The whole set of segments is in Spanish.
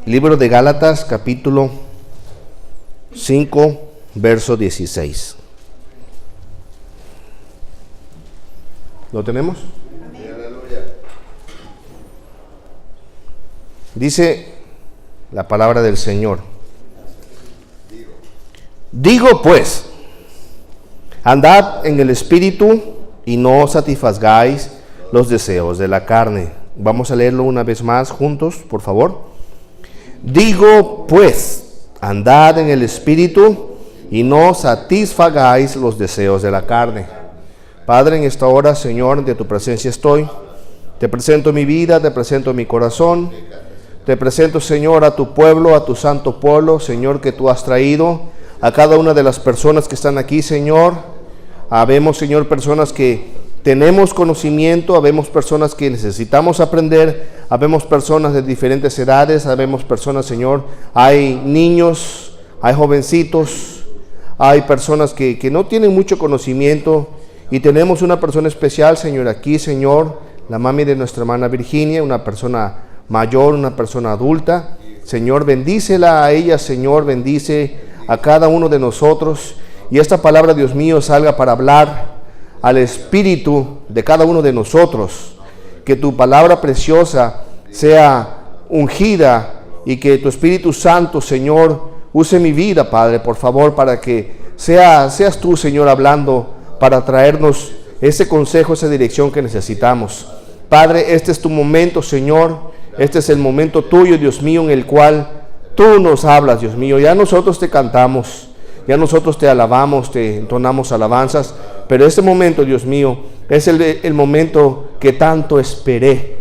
Libro de Gálatas, capítulo 5, verso 16. ¿Lo tenemos? Dice la palabra del Señor. Digo pues, andad en el Espíritu y no satisfagáis los deseos de la carne. Vamos a leerlo una vez más juntos, por favor. Digo pues, andad en el Espíritu y no satisfagáis los deseos de la carne. Padre, en esta hora, Señor, de tu presencia estoy. Te presento mi vida, te presento mi corazón. Te presento, Señor, a tu pueblo, a tu santo pueblo, Señor, que tú has traído. A cada una de las personas que están aquí, Señor. Habemos, Señor, personas que tenemos conocimiento, habemos personas que necesitamos aprender, habemos personas de diferentes edades, habemos personas, Señor, hay niños, hay jovencitos, hay personas que no tienen mucho conocimiento, y tenemos una persona especial, Señor, aquí, Señor, la mami de nuestra hermana Virginia, una persona mayor, una persona adulta. Señor, bendícela a ella, Señor, bendice a cada uno de nosotros, y esta palabra, Dios mío, salga para hablar al espíritu de cada uno de nosotros, que tu palabra preciosa sea ungida y que tu Espíritu Santo, Señor, use mi vida, Padre, por favor, para que seas tú, Señor, hablando para traernos ese consejo, esa dirección que necesitamos. Padre, este es tu momento, Señor, este es el momento tuyo, Dios mío, en el cual tú nos hablas, Dios mío. Ya nosotros te cantamos, ya nosotros te alabamos, te entonamos alabanzas, pero este momento, Dios mío, es el momento que tanto esperé,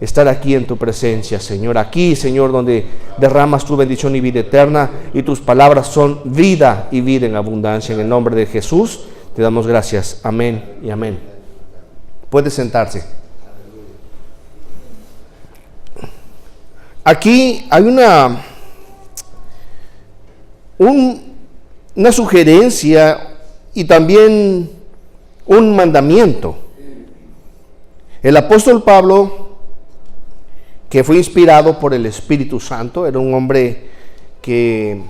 estar aquí en tu presencia, Señor. Aquí, Señor, donde derramas tu bendición y vida eterna, y tus palabras son vida y vida en abundancia. En el nombre de Jesús te damos gracias. Amén y amén. Puede sentarse. Aquí hay una sugerencia y también un mandamiento. El apóstol Pablo, que fue inspirado por el Espíritu Santo, era un hombre que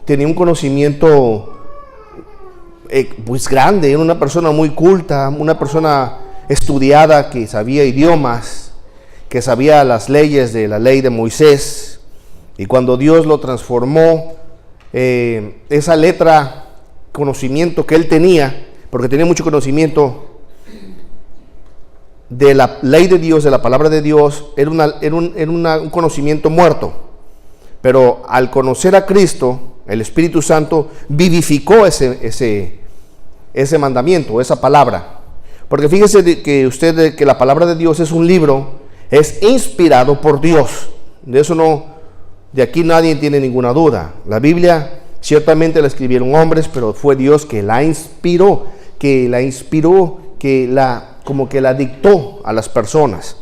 tenía un conocimiento pues grande, era una persona muy culta, una persona estudiada, que sabía idiomas, que sabía las leyes de la ley de Moisés, y cuando Dios lo transformó, esa letra, conocimiento que él tenía, porque tenía mucho conocimiento de la ley de Dios, de la palabra de Dios, era un conocimiento muerto. Pero al conocer a Cristo, el Espíritu Santo vivificó ese mandamiento, esa palabra. Porque fíjese que la palabra de Dios es un libro, es inspirado por Dios. De aquí nadie tiene ninguna duda. La Biblia ciertamente la escribieron hombres, pero fue Dios que la inspiró, como que la dictó a las personas.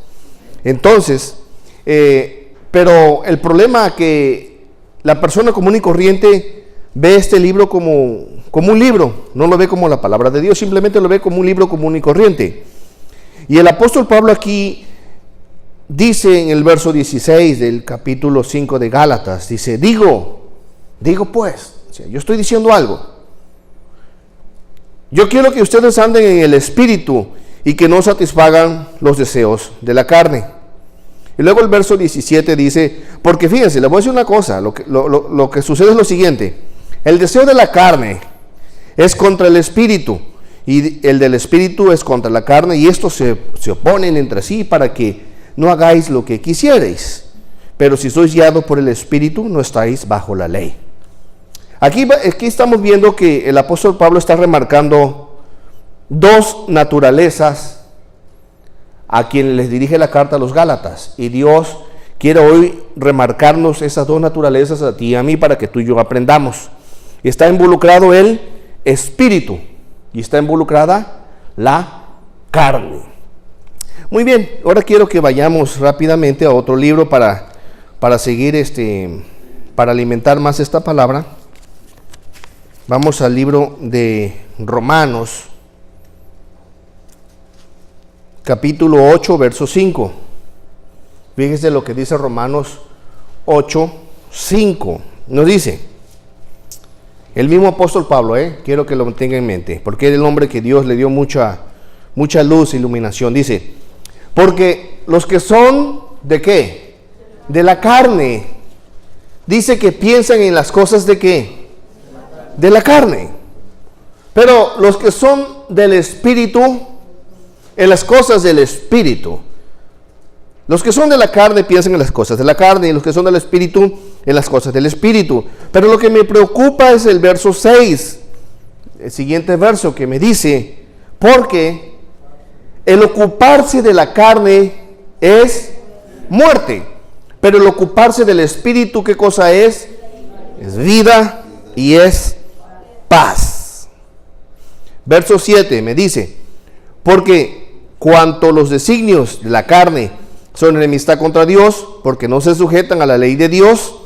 Entonces, pero el problema es que la persona común y corriente ve este libro como un libro, no lo ve como la palabra de Dios, simplemente lo ve como un libro común y corriente. Y el apóstol Pablo aquí dice en el verso 16 del capítulo 5 de Gálatas, dice, digo pues, o sea, yo estoy diciendo algo. Yo quiero que ustedes anden en el Espíritu y que no satisfagan los deseos de la carne. Y luego el verso 17 dice, porque fíjense, les voy a decir una cosa, lo que sucede es lo siguiente: el deseo de la carne es contra el Espíritu, y el del Espíritu es contra la carne, y estos se oponen entre sí para que no hagáis lo que quisierais. Pero si sois guiados por el Espíritu, no estáis bajo la ley. Aquí estamos viendo que el apóstol Pablo está remarcando dos naturalezas a quien les dirige la carta a los Gálatas, y Dios quiere hoy remarcarnos esas dos naturalezas a ti y a mí para que tú y yo aprendamos. Está involucrado el Espíritu y está involucrada la carne. Muy bien, ahora quiero que vayamos rápidamente a otro libro para seguir para alimentar más esta palabra. Vamos al libro de Romanos, capítulo 8, verso 5. Fíjese lo que dice Romanos 8:5 nos dice, el mismo apóstol Pablo, quiero que lo tenga en mente, porque es el hombre que Dios le dio mucha luz e iluminación. Dice, porque los que son, ¿de qué? De la carne. Dice que piensan en las cosas ¿de qué? De la carne. Pero los que son del Espíritu, en las cosas del Espíritu. Los que son de la carne piensan en las cosas de la carne, y los que son del Espíritu, en las cosas del Espíritu. Pero lo que me preocupa es el verso 6, el siguiente verso que me dice, porque el ocuparse de la carne es muerte, pero el ocuparse del Espíritu, ¿qué cosa es? Es vida y es paz. Verso 7 me dice, porque cuanto los designios de la carne son enemistad contra Dios, porque no se sujetan a la ley de Dios,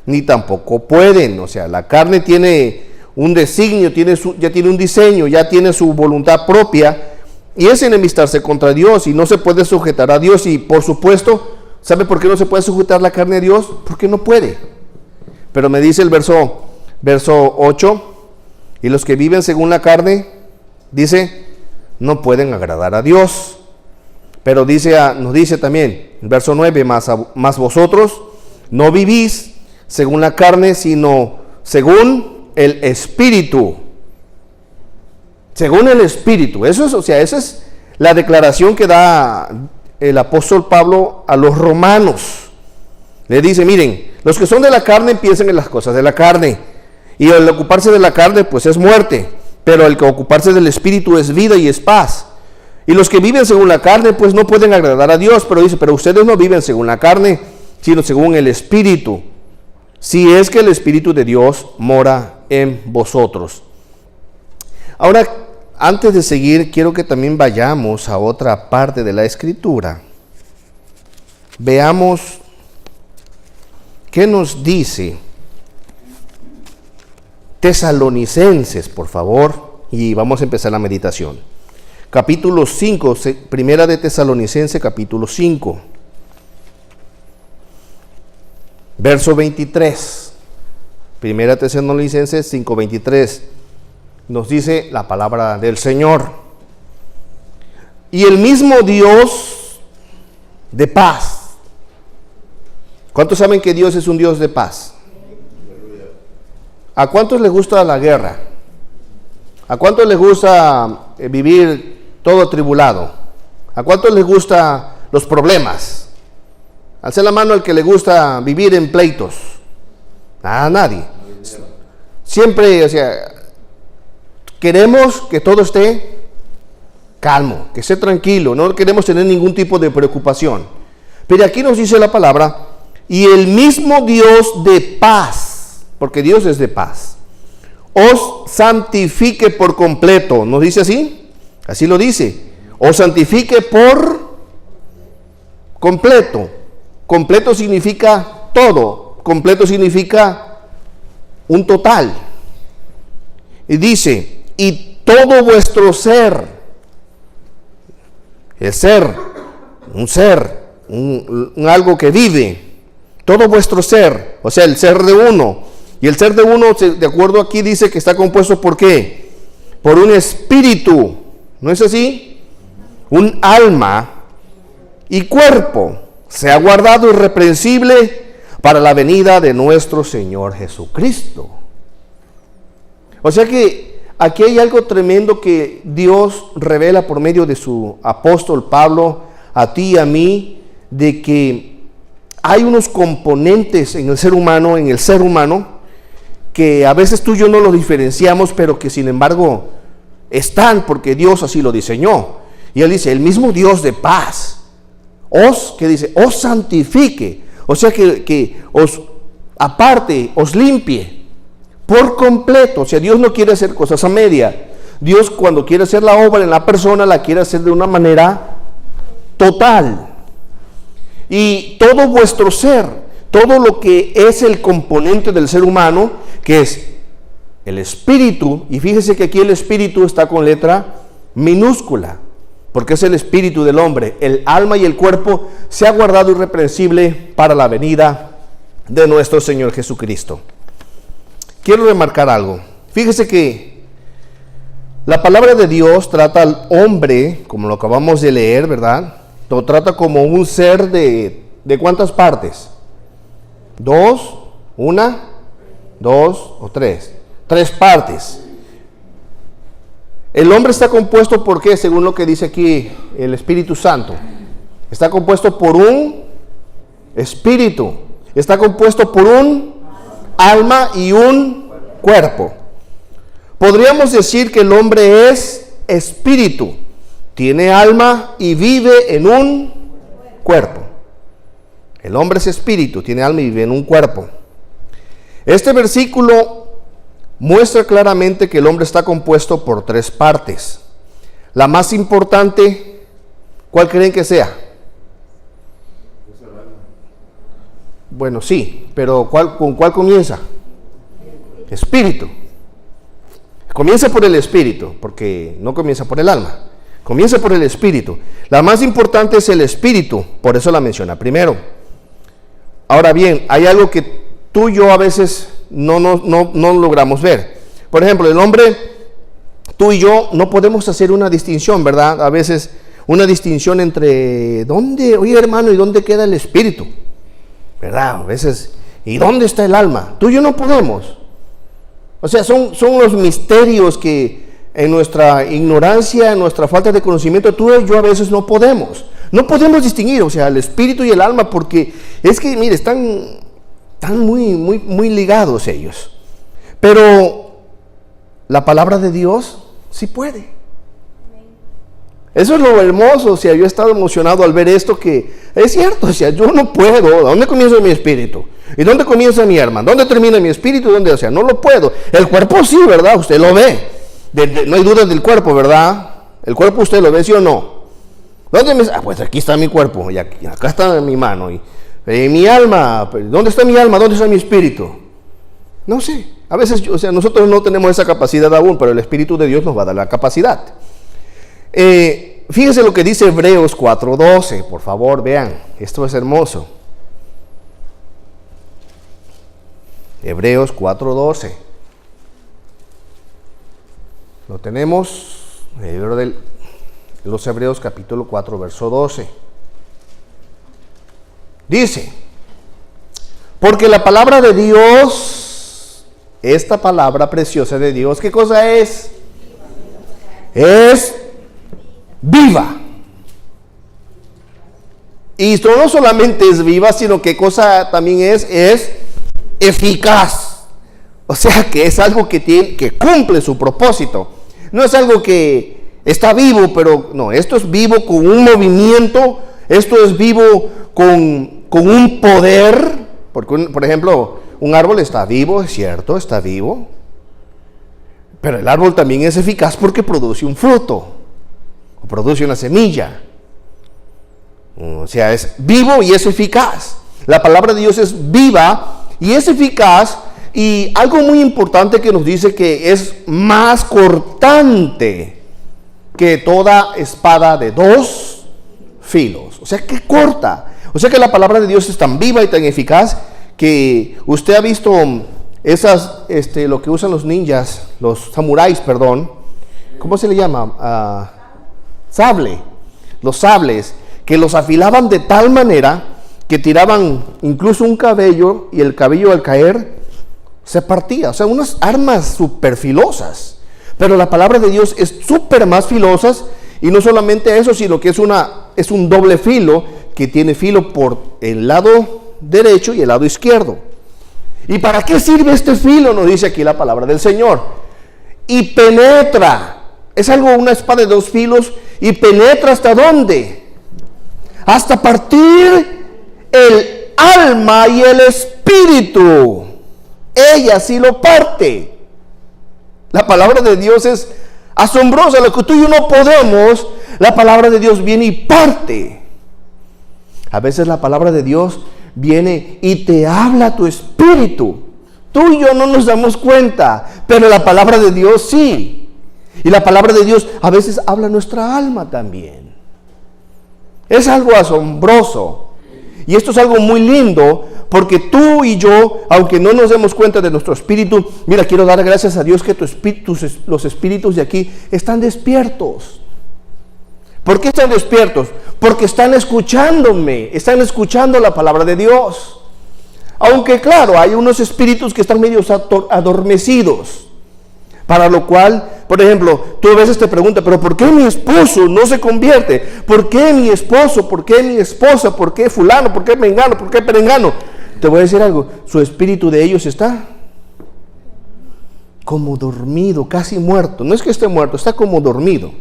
ni tampoco pueden. O sea, la carne tiene un designio, ya tiene un diseño, ya tiene su voluntad propia, y es enemistarse contra Dios, y no se puede sujetar a Dios. Y por supuesto, ¿sabe por qué no se puede sujetar la carne a Dios? Porque no puede. Pero me dice el verso 8, y los que viven según la carne, dice, no pueden agradar a Dios. Pero nos dice también, el verso 9, más vosotros no vivís según la carne, sino según el Espíritu. Según el Espíritu. Esa es la declaración que da el apóstol Pablo a los romanos. Le dice, miren, los que son de la carne piensan en las cosas de la carne, y el ocuparse de la carne pues es muerte, pero el que ocuparse del Espíritu es vida y es paz. Y los que viven según la carne pues no pueden agradar a Dios, pero dice, pero ustedes no viven según la carne, sino según el Espíritu, si es que el Espíritu de Dios mora en vosotros. Ahora, antes de seguir, quiero que también vayamos a otra parte de la Escritura. Veamos qué nos dice Tesalonicenses, por favor, y vamos a empezar la meditación. Capítulo 5, primera de Tesalonicenses, capítulo 5, verso 23. Primera Tesalonicenses 5:23 nos dice la palabra del Señor. Y el mismo Dios de paz. ¿Cuántos saben que Dios es un Dios de paz? ¿A cuántos les gusta la guerra? ¿A cuántos les gusta vivir todo atribulado? ¿A cuántos les gusta los problemas? Alce la mano al que le gusta vivir en pleitos. A nadie. Siempre, queremos que todo esté calmo, que esté tranquilo, no queremos tener ningún tipo de preocupación. Pero aquí nos dice la palabra, y el mismo Dios de paz, porque Dios es de paz, os santifique por completo. ¿Nos dice así? Así lo dice. Os santifique por completo. Completo significa todo. Completo significa un total. Y dice, y todo vuestro ser, el ser, un algo que vive, todo vuestro ser, o sea, el ser de uno. Y el ser de uno, de acuerdo aquí, dice que está compuesto ¿por qué? Por un espíritu, ¿no es así? Un alma y cuerpo, sea guardado irreprensible para la venida de nuestro Señor Jesucristo. O sea que aquí hay algo tremendo que Dios revela por medio de su apóstol Pablo a ti y a mí, de que hay unos componentes en el ser humano, que a veces tú y yo no los diferenciamos, pero que sin embargo están porque Dios así lo diseñó. Y él dice, el mismo Dios de paz, os santifique, o sea que os aparte, os limpie por completo. O sea, Dios no quiere hacer cosas a media. Dios, cuando quiere hacer la obra en la persona, la quiere hacer de una manera total. Y todo vuestro ser, todo lo que es el componente del ser humano, que es el espíritu, y fíjese que aquí el espíritu está con letra minúscula, porque es el espíritu del hombre, el alma y el cuerpo, se ha guardado irreprensible para la venida de nuestro Señor Jesucristo. Quiero remarcar algo. Fíjese que la palabra de Dios trata al hombre, como lo acabamos de leer, ¿verdad? Lo trata como un ser de ¿cuántas partes? ¿Dos? ¿Una? ¿Dos o tres? Tres partes. El hombre está compuesto por ¿qué? Según lo que dice aquí el Espíritu Santo. Está compuesto por un espíritu. Está compuesto por un alma y un cuerpo. Podríamos decir que el hombre es espíritu. Tiene alma y vive en un cuerpo. El hombre es espíritu, tiene alma y vive en un cuerpo. Este versículo muestra claramente que el hombre está compuesto por tres partes. La más importante, ¿cuál creen que sea? Bueno, sí, pero ¿con cuál comienza? Espíritu. Comienza por el espíritu, porque no comienza por el alma. Comienza por el espíritu. La más importante es el espíritu, por eso la menciona primero. Ahora bien, hay algo que tú y yo a veces no logramos ver. Por ejemplo, el hombre, tú y yo no podemos hacer una distinción, ¿verdad? A veces una distinción entre ¿dónde, oye hermano, y dónde queda el espíritu? ¿Verdad? A veces, ¿y dónde está el alma? Tú y yo no podemos. O sea, son los misterios que en nuestra ignorancia, en nuestra falta de conocimiento, tú y yo a veces no podemos. No podemos distinguir, o sea, el espíritu y el alma, porque es que, mire, están muy ligados ellos. Pero la palabra de Dios sí puede. Eso es lo hermoso. O sea, yo he estado emocionado al ver esto, que es cierto. O sea, yo no puedo. ¿Dónde comienza mi espíritu? ¿Y dónde comienza mi alma? ¿Dónde termina mi espíritu? ¿Dónde? O sea, no lo puedo. El cuerpo sí, ¿verdad? Usted lo ve. No hay dudas del cuerpo, ¿verdad? El cuerpo usted lo ve, ¿sí o no? ¿Dónde me? Pues aquí está mi cuerpo. Y acá está mi mano. Y mi alma. ¿Dónde está mi alma? ¿Dónde está mi espíritu? No sé. A veces, o sea, nosotros no tenemos esa capacidad aún, pero el Espíritu de Dios nos va a dar la capacidad. Fíjense lo que dice Hebreos 4:12, por favor, vean, esto es hermoso. Hebreos 4:12. Lo tenemos en el libro de los Hebreos capítulo 4, verso 12. Dice, porque la palabra de Dios, esta palabra preciosa de Dios, ¿qué cosa es? Es viva. Y esto no solamente es viva, sino que cosa también es eficaz. O sea que es algo que cumple su propósito. No es algo que está vivo, pero no, esto es vivo con un movimiento, esto es vivo con un poder. Porque, por ejemplo, un árbol está vivo, es cierto, está vivo. Pero el árbol también es eficaz porque produce un fruto, o produce una semilla. O sea, es vivo y es eficaz. La palabra de Dios es viva y es eficaz. Y algo muy importante que nos dice que es más cortante que toda espada de dos filos. O sea, que corta. O sea que la palabra de Dios es tan viva y tan eficaz que usted ha visto lo que usan los ninjas, los samuráis, perdón. ¿Cómo se le llama? Sable. Los sables, que los afilaban de tal manera que tiraban incluso un cabello y el cabello al caer se partía. O sea, unas armas súper filosas. Pero la palabra de Dios es súper más filosas, y no solamente eso, sino que es un doble filo, que tiene filo por el lado derecho y el lado izquierdo. ¿Y para qué sirve este filo? Nos dice aquí la palabra del Señor. Y penetra. Es una espada de dos filos, y penetra ¿hasta dónde? Hasta partir el alma y el espíritu. Ella sí lo parte. La palabra de Dios es asombrosa. Lo que tú y yo no podemos, la palabra de Dios viene y parte. A veces la palabra de Dios viene y te habla a tu espíritu. Tú y yo no nos damos cuenta, pero la palabra de Dios sí. Y la palabra de Dios a veces habla a nuestra alma también. Es algo asombroso. Y esto es algo muy lindo, porque tú y yo, aunque no nos demos cuenta de nuestro espíritu, mira, quiero dar gracias a Dios que los espíritus de aquí están despiertos. ¿Por qué están despiertos? Porque están escuchándome, están escuchando la palabra de Dios. Aunque claro, hay unos espíritus que están medio adormecidos, para lo cual, por ejemplo, tú a veces te preguntas, pero ¿por qué mi esposo no se convierte? ¿Por qué mi esposo? ¿Por qué mi esposa? ¿Por qué fulano? ¿Por qué mengano? ¿Por qué perengano? Te voy a decir algo, su espíritu de ellos está como dormido, casi muerto. No es que esté muerto, está como dormido.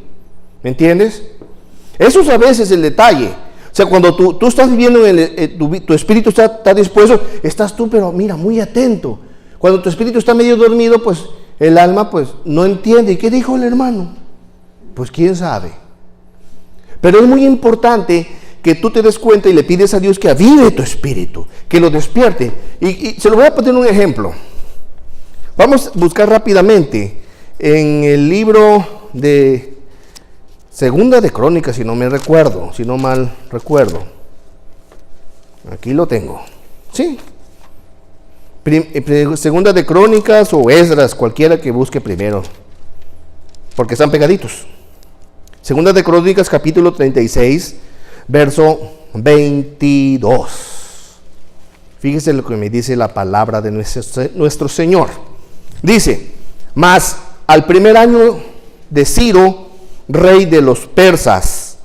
¿Me entiendes? Eso es a veces el detalle. O sea, cuando tú estás viviendo, tu espíritu está dispuesto, estás tú, pero mira, muy atento. Cuando tu espíritu está medio dormido, pues el alma pues no entiende. ¿Y qué dijo el hermano? Pues quién sabe. Pero es muy importante que tú te des cuenta y le pides a Dios que avive tu espíritu, que lo despierte. Y se lo voy a poner un ejemplo. Vamos a buscar rápidamente en el libro de Segunda de Crónicas, si no mal recuerdo. Aquí lo tengo. Sí. Segunda de Crónicas o Esdras, cualquiera que busque primero, porque están pegaditos. Segunda de Crónicas, capítulo 36, verso 22. Fíjese lo que me dice la palabra de nuestro Señor. Dice: mas al primer año de Ciro, rey de los persas,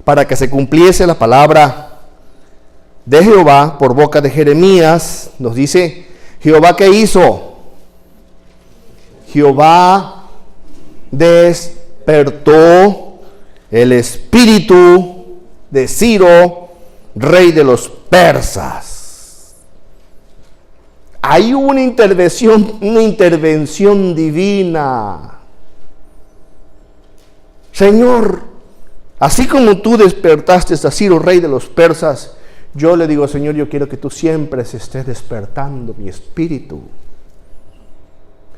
para que se cumpliese la palabra de Jehová por boca de Jeremías, nos dice, Jehová, ¿qué hizo? Jehová despertó el espíritu de Ciro, rey de los persas. Hay una intervención divina. Señor, así como tú despertaste a Ciro, rey de los persas, yo le digo, Señor, yo quiero que tú siempre se estés despertando mi espíritu.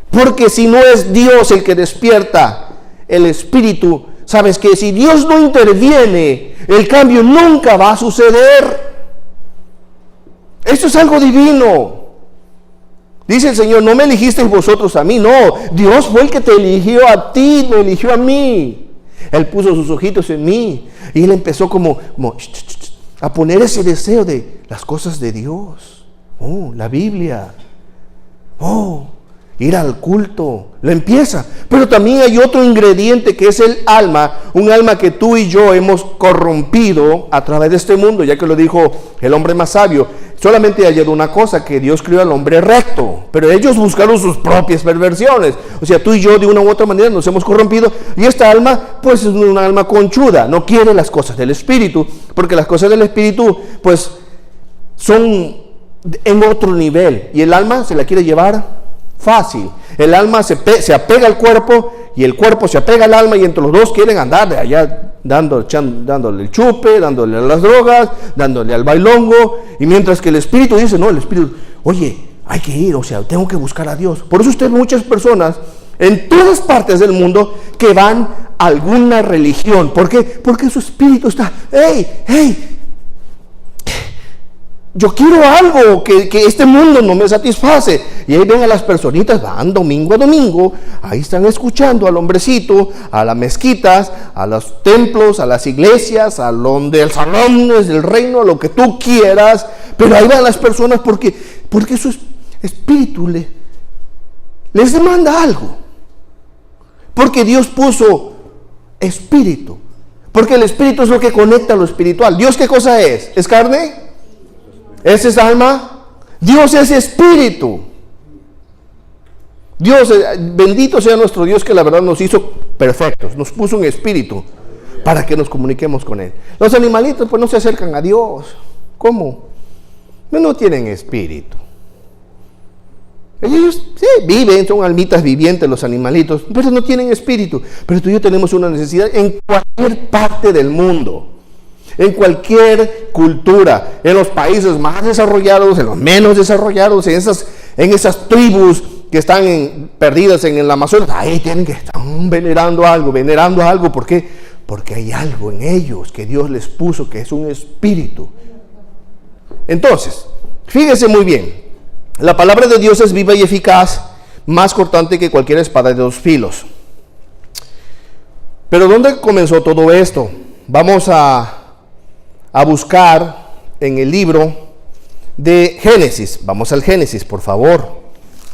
Porque si no es Dios el que despierta el espíritu, sabes que si Dios no interviene, el cambio nunca va a suceder. Esto es algo divino. Dice el Señor, no me eligisteis vosotros a mí, no, Dios fue el que te eligió a ti, me eligió a mí. Él puso sus ojitos en mí y Él empezó como a poner ese deseo de las cosas de Dios. Oh, la Biblia. Oh, ir al culto. Lo empieza. Pero también hay otro ingrediente que es el alma. Un alma que tú y yo hemos corrompido a través de este mundo. Ya que lo dijo el hombre más sabio. Solamente hay una cosa, que Dios crió al hombre recto. Pero ellos buscaron sus propias perversiones. O sea, tú y yo de una u otra manera nos hemos corrompido. Y esta alma pues es una alma conchuda. No quiere las cosas del espíritu. Porque las cosas del espíritu pues son en otro nivel. Y el alma se la quiere llevar fácil. El alma se apega al cuerpo y el cuerpo se apega al alma, y entre los dos quieren andar de allá dándole el chupe, dándole a las drogas, dándole al bailongo, y mientras que el espíritu dice, no, el espíritu, oye, hay que ir, o sea, tengo que buscar a Dios. Por eso usted muchas personas en todas partes del mundo que van a alguna religión. ¿Por qué? Porque su espíritu está, hey, yo quiero algo que este mundo no me satisface. Y ahí ven a las personitas, van domingo a domingo, ahí están escuchando al hombrecito, a las mezquitas, a los templos, a las iglesias, a donde salones del reino, a lo que tú quieras. Pero ahí van las personas porque su espíritu les demanda algo. Porque Dios puso espíritu. Porque el espíritu es lo que conecta lo espiritual. ¿Dios qué cosa es? ¿Es carne? ¿Ese es alma? Dios es espíritu. Dios, bendito sea nuestro Dios, que la verdad nos hizo perfectos, nos puso un espíritu para que nos comuniquemos con Él. Los animalitos pues no se acercan a Dios. ¿Cómo? No tienen espíritu. Ellos sí viven, son almitas vivientes los animalitos, pero no tienen espíritu. Pero tú y yo tenemos una necesidad en cualquier parte del mundo. En cualquier cultura, en los países más desarrollados, en los menos desarrollados, en esas tribus que están perdidas en el Amazonas, ahí están venerando algo. ¿Por qué? Porque hay algo en ellos que Dios les puso, que es un espíritu. Entonces, fíjese muy bien. La palabra de Dios es viva y eficaz, más cortante que cualquier espada de 2 filos. Pero ¿dónde comenzó todo esto? Vamos a buscar en el libro de Génesis. Vamos al Génesis, por favor,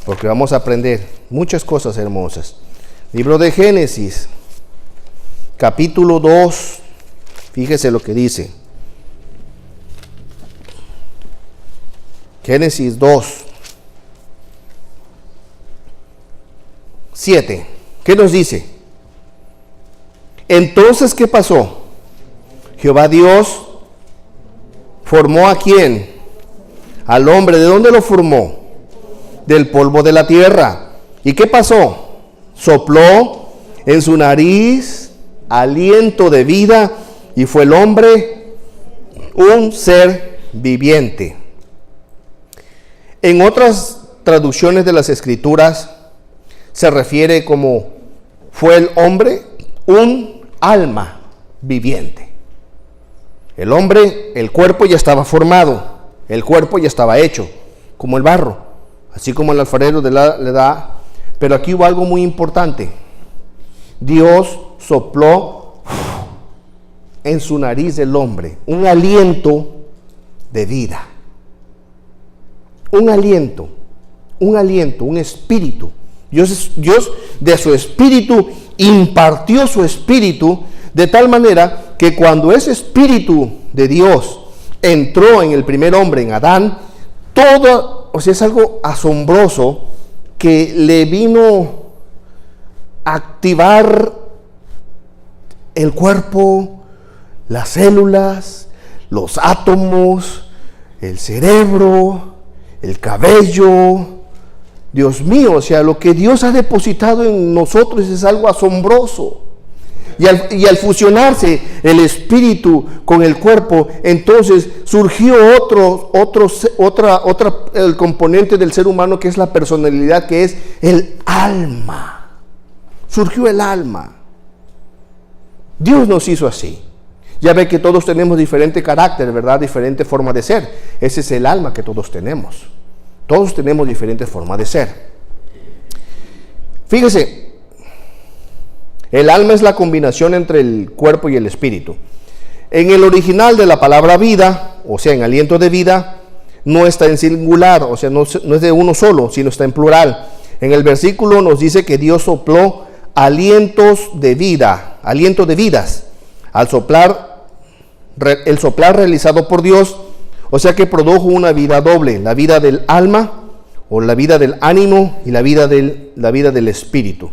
porque vamos a aprender muchas cosas hermosas. Libro de Génesis, capítulo 2. Fíjese lo que dice. Génesis 2, 7. ¿Qué nos dice? Entonces, ¿qué pasó? Jehová Dios formó ¿a quién? Al hombre. ¿De dónde lo formó? Del polvo de la tierra. ¿Y qué pasó? Sopló en su nariz aliento de vida y fue el hombre un ser viviente. En otras traducciones de las Escrituras se refiere como fue el hombre un alma viviente. El hombre, el cuerpo ya estaba formado, el cuerpo ya estaba hecho, como el barro, así como el alfarero le da. Pero aquí hubo algo muy importante. Dios sopló en su nariz del hombre un aliento de vida. Un aliento, un espíritu. Dios de su espíritu impartió su espíritu de tal manera que cuando ese espíritu de Dios entró en el primer hombre, en Adán, es algo asombroso que le vino a activar el cuerpo, las células, los átomos, el cerebro, el cabello. Dios mío, lo que Dios ha depositado en nosotros es algo asombroso. Y al fusionarse el espíritu con el cuerpo, entonces surgió el componente del ser humano que es la personalidad, que es el alma. Surgió el alma. Dios nos hizo así. Ya ve que todos tenemos diferente carácter, ¿verdad? Diferente forma de ser. Ese es el alma que todos tenemos. Todos tenemos diferentes formas de ser. Fíjese. El alma es la combinación entre el cuerpo y el espíritu. En el original de la palabra vida, o sea, en aliento de vida, no está en singular, o sea, no es de uno solo, sino está en plural. En el versículo nos dice que Dios sopló alientos de vida, aliento de vidas. Al soplar, el soplar realizado por Dios, o sea que produjo una vida doble, la vida del alma, o la vida del ánimo, y la vida del espíritu.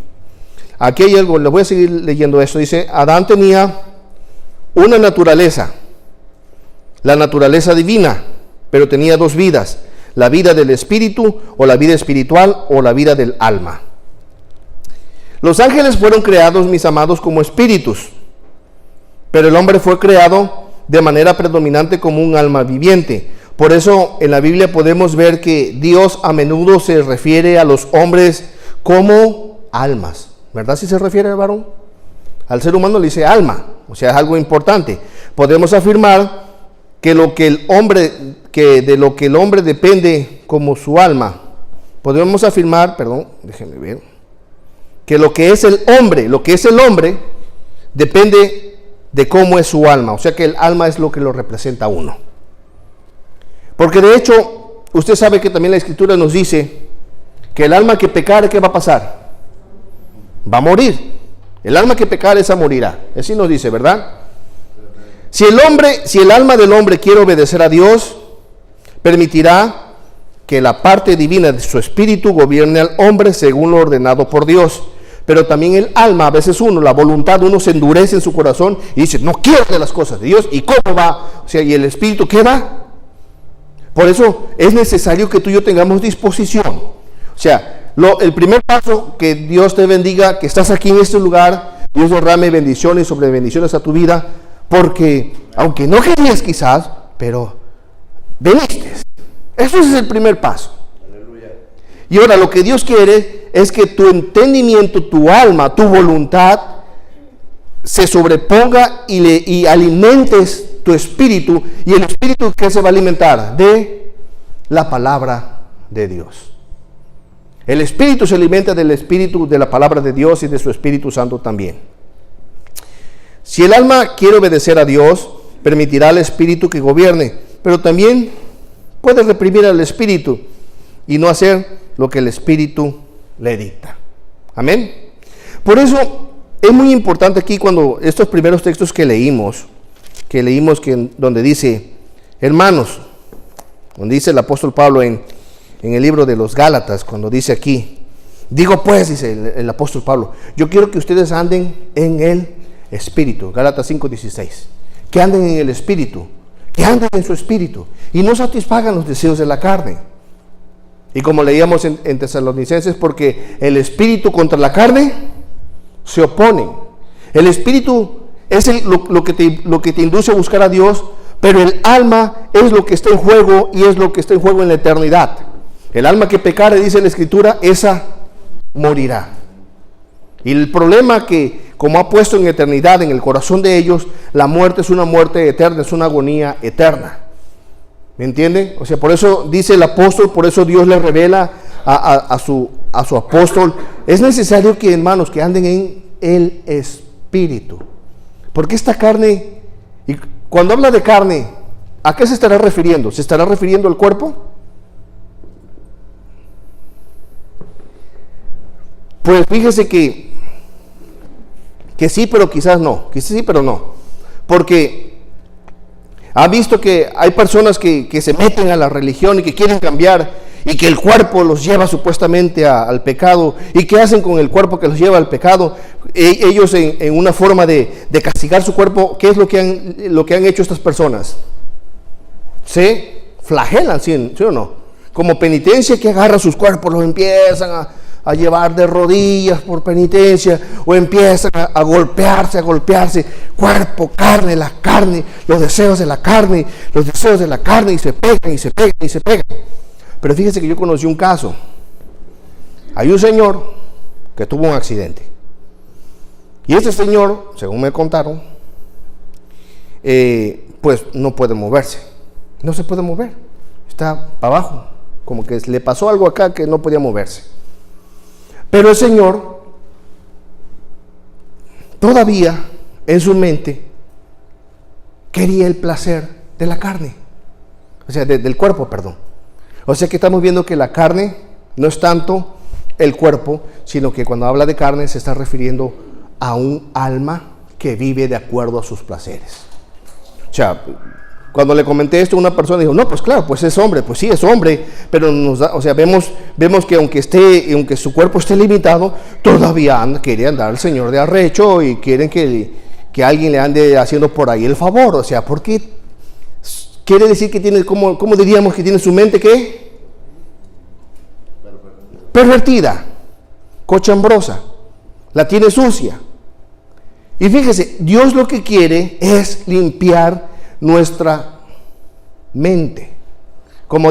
Aquí hay algo, le voy a seguir leyendo esto. Dice, Adán tenía una naturaleza, la naturaleza divina, pero tenía 2 vidas, la vida del espíritu o la vida espiritual o la vida del alma. Los ángeles fueron creados, mis amados, como espíritus, pero el hombre fue creado de manera predominante como un alma viviente. Por eso en la Biblia podemos ver que Dios a menudo se refiere a los hombres como almas. ¿Verdad? Si se refiere al varón, al ser humano le dice alma, o sea, es algo importante. Podemos afirmar que de lo que el hombre depende como su alma. Podemos afirmar, déjenme ver, que lo que es el hombre depende de cómo es su alma, o sea que el alma es lo que lo representa a uno. Porque de hecho, usted sabe que también la Escritura nos dice que el alma que pecare, ¿qué va a pasar? Va a morir. El alma que pecare, esa morirá. Así nos dice, ¿verdad? Si el alma del hombre quiere obedecer a Dios, permitirá que la parte divina de su espíritu gobierne al hombre según lo ordenado por Dios. Pero también el alma, a veces la voluntad de uno se endurece en su corazón y dice, no quiero de las cosas de Dios. ¿Y cómo va? O sea, ¿y el espíritu qué va? Por eso es necesario que tú y yo tengamos disposición. O sea, el primer paso, que Dios te bendiga, que estás aquí en este lugar, Dios derrame bendiciones sobre bendiciones a tu vida, porque aunque no querías quizás, pero veniste. Eso es el primer paso. Aleluya. Y ahora lo que Dios quiere es que tu entendimiento, tu alma, tu voluntad se sobreponga y alimentes tu espíritu, y el espíritu que se va a alimentar de la palabra de Dios. El espíritu se alimenta del espíritu de la palabra de Dios y de su Espíritu Santo también. Si el alma quiere obedecer a Dios, permitirá al espíritu que gobierne, pero también puede reprimir al espíritu y no hacer lo que el espíritu le dicta. Amén. Por eso es muy importante aquí, cuando estos primeros textos que leímos donde dice, hermanos, donde dice el apóstol Pablo en el libro de los Gálatas, cuando dice aquí, digo pues, dice el apóstol Pablo, yo quiero que ustedes anden en el espíritu. Gálatas 5:16, que anden en el espíritu, que anden en su espíritu y no satisfagan los deseos de la carne. Y como leíamos en Tesalonicenses, porque el espíritu contra la carne se oponen. El espíritu es lo que te induce a buscar a Dios, pero el alma es lo que está en juego, y es lo que está en juego en la eternidad. El alma que pecare, dice la Escritura, esa morirá. Y el problema que, como ha puesto en eternidad en el corazón de ellos, la muerte es una muerte eterna, es una agonía eterna. ¿Me entiende? O sea, por eso dice el apóstol, por eso Dios le revela a su apóstol, es necesario que, hermanos, que anden en el espíritu. Porque esta carne, y cuando habla de carne, ¿a qué se estará refiriendo? ¿Se estará refiriendo al cuerpo? Pues fíjese que sí, pero quizás no. Quizás sí, pero no. Porque ha visto que hay personas que se meten a la religión y que quieren cambiar, y que el cuerpo los lleva supuestamente al pecado. ¿Y qué hacen con el cuerpo que los lleva al pecado? Ellos en una forma de castigar su cuerpo, ¿qué es lo que han hecho estas personas? Se flagelan, ¿sí o no? Como penitencia, que agarran sus cuerpos, los empiezan a llevar de rodillas por penitencia, o empiezan a golpearse, cuerpo, carne, la carne, los deseos de la carne, y se pegan. Pero fíjese que yo conocí un caso. Hay un señor que tuvo un accidente, y este señor, según me contaron, pues no puede moverse, no se puede mover, está para abajo, como que le pasó algo acá que no podía moverse. Pero el Señor todavía en su mente quería el placer de la carne, o sea, del cuerpo, perdón. O sea que estamos viendo que la carne no es tanto el cuerpo, sino que cuando habla de carne se está refiriendo a un alma que vive de acuerdo a sus placeres. O sea, cuando le comenté esto a una persona, dijo, no, pues claro, pues es hombre. Pues sí, es hombre, pero vemos que aunque su cuerpo esté limitado, todavía quiere andar el Señor de arrecho, y quieren que alguien le ande haciendo por ahí el favor. O sea, porque quiere decir que tiene, ¿cómo diríamos que tiene su mente? ¿Qué? Pervertida, cochambrosa, la tiene sucia. Y fíjese, Dios lo que quiere es limpiar nuestra mente. Como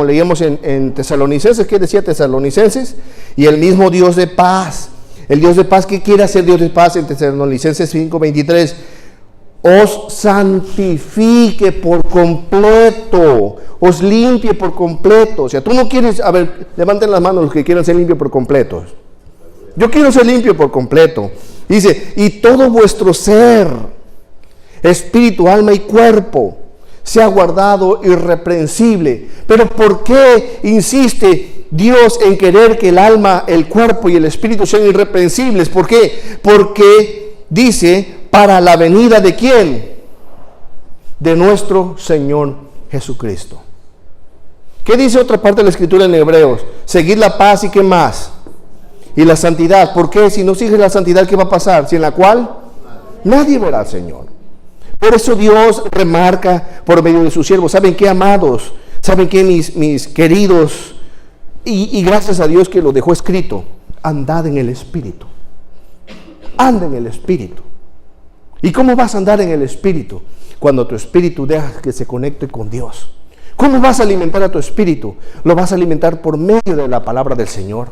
leíamos en Tesalonicenses, ¿qué decía Tesalonicenses? Y el mismo Dios de paz. El Dios de paz, ¿qué quiere hacer Dios de paz? En Tesalonicenses 5:23, os santifique por completo, os limpie por completo. O sea, tú no quieres, a ver, levanten las manos los que quieran ser limpios por completo. Yo quiero ser limpio por completo. Dice, y todo vuestro ser, espíritu, alma y cuerpo, sea guardado irreprensible. Pero ¿por qué insiste Dios en querer que el alma, el cuerpo y el espíritu sean irreprensibles? ¿Por qué? Porque dice, para la venida ¿de quién? De nuestro Señor Jesucristo. ¿Qué dice otra parte de la Escritura en Hebreos? Seguid la paz y ¿qué más? Y la santidad. ¿Por qué? Si no sigues la santidad, ¿qué va a pasar? Si en la cual nadie verá al Señor. Por eso Dios remarca por medio de sus siervos. ¿Saben qué, amados? ¿Saben qué, mis queridos? Y gracias a Dios que lo dejó escrito. Andad en el Espíritu. Anda en el Espíritu. ¿Y cómo vas a andar en el Espíritu? Cuando tu espíritu deja que se conecte con Dios. ¿Cómo vas a alimentar a tu espíritu? Lo vas a alimentar por medio de la palabra del Señor.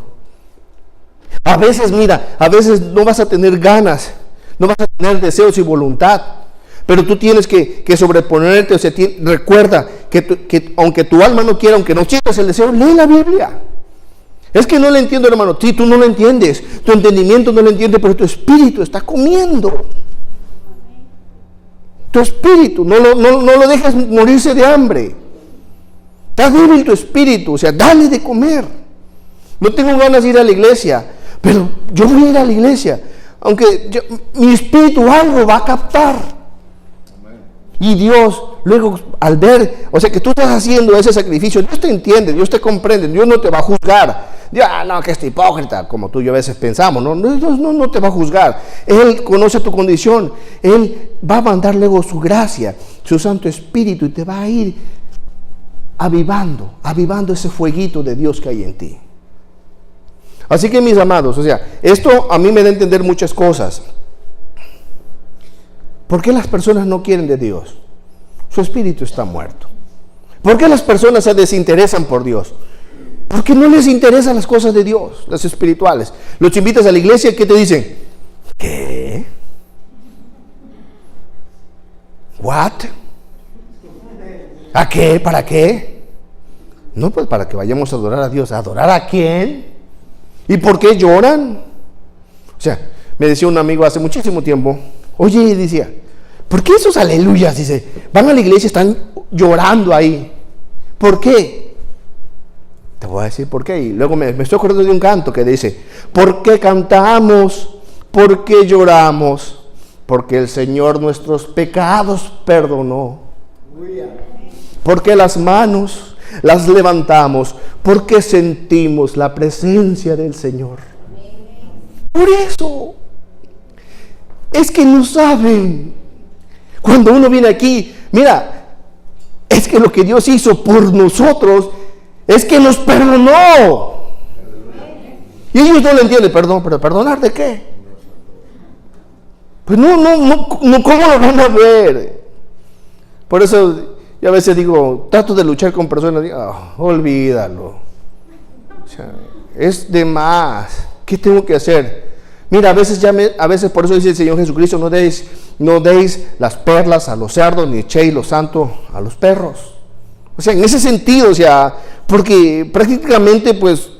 A veces no vas a tener ganas, no vas a tener deseos y voluntad, pero tú tienes que sobreponerte. O sea, recuerda que aunque tu alma no quiera, aunque no sientas el deseo, lee la Biblia. Es que no le entiendo, hermano. Sí, tú no lo entiendes, tu entendimiento no lo entiende, pero tu espíritu está comiendo. Tu espíritu, no lo dejes morirse de hambre. Está débil tu espíritu, o sea, dale de comer. No tengo ganas de ir a la iglesia, pero yo voy a ir a la iglesia, aunque mi espíritu algo va a captar. Y Dios, luego al ver, o sea, que tú estás haciendo ese sacrificio, Dios te entiende, Dios te comprende, Dios no te va a juzgar. Dios, no, que este hipócrita, como tú y yo a veces pensamos, Dios no te va a juzgar. Él conoce tu condición, Él va a mandar luego su gracia, su Santo Espíritu, y te va a ir avivando ese fueguito de Dios que hay en ti. Así que, mis amados, o sea, esto a mí me da a entender muchas cosas. ¿Por qué las personas no quieren de Dios? Su espíritu está muerto. ¿Por qué las personas se desinteresan por Dios? Porque no les interesan las cosas de Dios, las espirituales. Los invitas a la iglesia, ¿qué te dicen? ¿Qué? ¿What? ¿A qué? ¿Para qué? No, pues para que vayamos a adorar a Dios. ¿A adorar a quién? ¿Y por qué lloran? O sea, me decía un amigo hace muchísimo tiempo, oye, decía, ¿por qué esos aleluyas? Dice, van a la iglesia, están llorando ahí. ¿Por qué? Te voy a decir por qué. Y luego me estoy acordando de un canto que dice, ¿por qué cantamos? ¿Por qué lloramos? Porque el Señor nuestros pecados perdonó. Porque las manos las levantamos, porque sentimos la presencia del Señor. Por eso es que no saben. Cuando uno viene aquí, mira, es que lo que Dios hizo por nosotros es que nos perdonó. Y ellos no lo entienden. Perdón, pero ¿perdonar de qué? Pues no, ¿cómo lo van a ver? Por eso yo a veces digo, trato de luchar con personas, digo, olvídalo. O sea, es de más. ¿Qué tengo que hacer? Mira, a veces por eso dice el Señor Jesucristo, no deis las perlas a los cerdos, ni echéis lo santo a los perros. O sea, en ese sentido, o sea, porque prácticamente, pues,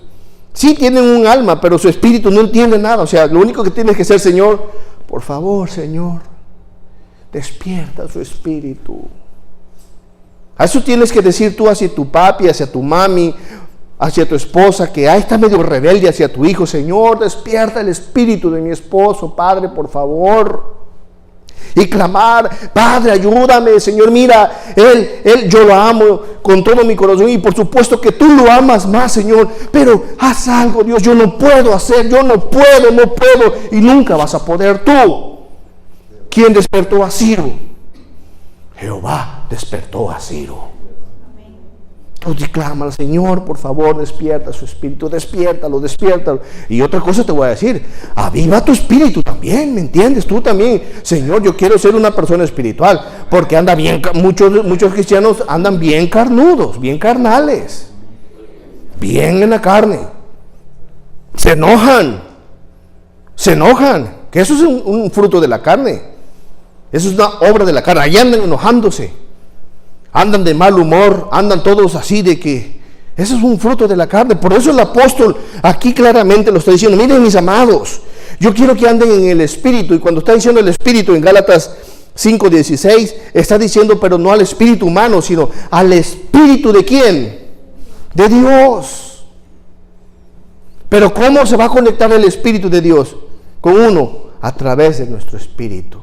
sí tienen un alma, pero su espíritu no entiende nada. O sea, lo único que tienes que hacer, Señor, por favor, Señor, despierta su espíritu. A eso tienes que decir tú hacia tu papi, hacia tu mami, hacia tu esposa, que está medio rebelde hacia tu hijo. Señor, despierta el espíritu de mi esposo, Padre, por favor. Y clamar, Padre, ayúdame, Señor, mira, él yo lo amo con todo mi corazón, y por supuesto que tú lo amas más, Señor, pero haz algo, Dios, yo no puedo, y nunca vas a poder tú. ¿Quién despertó a Ciro? Jehová despertó a Ciro. Tú clama al Señor, por favor, despierta su espíritu, despiértalo. Y otra cosa te voy a decir, aviva tu espíritu también, ¿me entiendes? Tú también, Señor, yo quiero ser una persona espiritual, porque anda bien, muchos cristianos andan bien carnudos, bien carnales, bien en la carne, se enojan, que eso es un fruto de la carne, eso es una obra de la carne, ahí andan enojándose. Andan de mal humor, andan todos así de que eso es un fruto de la carne. Por eso el apóstol aquí claramente lo está diciendo. Miren, mis amados, yo quiero que anden en el espíritu. Y cuando está diciendo el espíritu en Gálatas 5:16, está diciendo, pero no al espíritu humano, sino al espíritu ¿de quién? De Dios. Pero ¿cómo se va a conectar el espíritu de Dios con uno? A través de nuestro espíritu.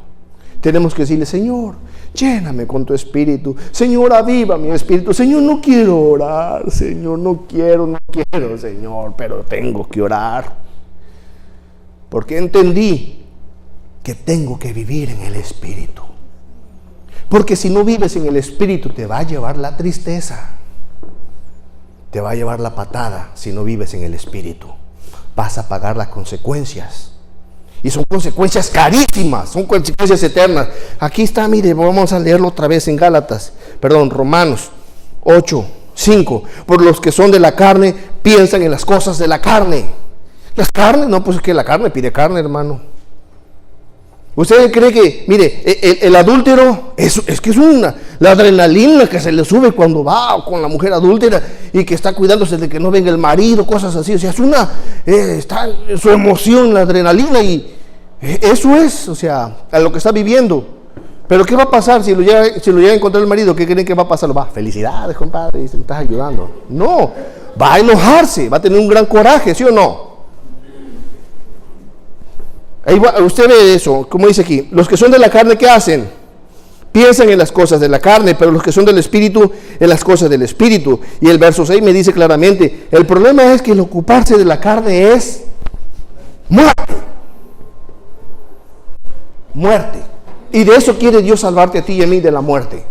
Tenemos que decirle, Señor, lléname con tu espíritu. Señor, aviva mi espíritu. Señor, no quiero orar. Señor, no quiero, Señor, pero tengo que orar. Porque entendí que tengo que vivir en el espíritu. Porque si no vives en el espíritu, te va a llevar la tristeza. Te va a llevar la patada si no vives en el espíritu. Vas a pagar las consecuencias. Y son consecuencias carísimas, son consecuencias eternas. Aquí está, mire, vamos a leerlo otra vez en Romanos 8:5. Por los que son de la carne, piensan en las cosas de la carne. Las carnes, no, pues es que la carne pide carne, hermano. ¿Usted cree que, mire, el adúltero es que es la adrenalina que se le sube cuando va con la mujer adúltera y que está cuidándose de que no venga el marido, cosas así? O sea, está su emoción, la adrenalina, y eso es, o sea, a lo que está viviendo. Pero ¿qué va a pasar si lo llega a encontrar el marido? ¿Qué creen que va a pasar? Felicidades, compadre, me estás ayudando. No, va a enojarse, va a tener un gran coraje, ¿sí o no? Ahí usted ve eso, como dice aquí, los que son de la carne, ¿qué hacen? Piensan en las cosas de la carne, pero los que son del Espíritu, en las cosas del Espíritu. Y el verso 6 me dice claramente, el problema es que el ocuparse de la carne es muerte. Muerte. Y de eso quiere Dios salvarte a ti y a mí, de la muerte.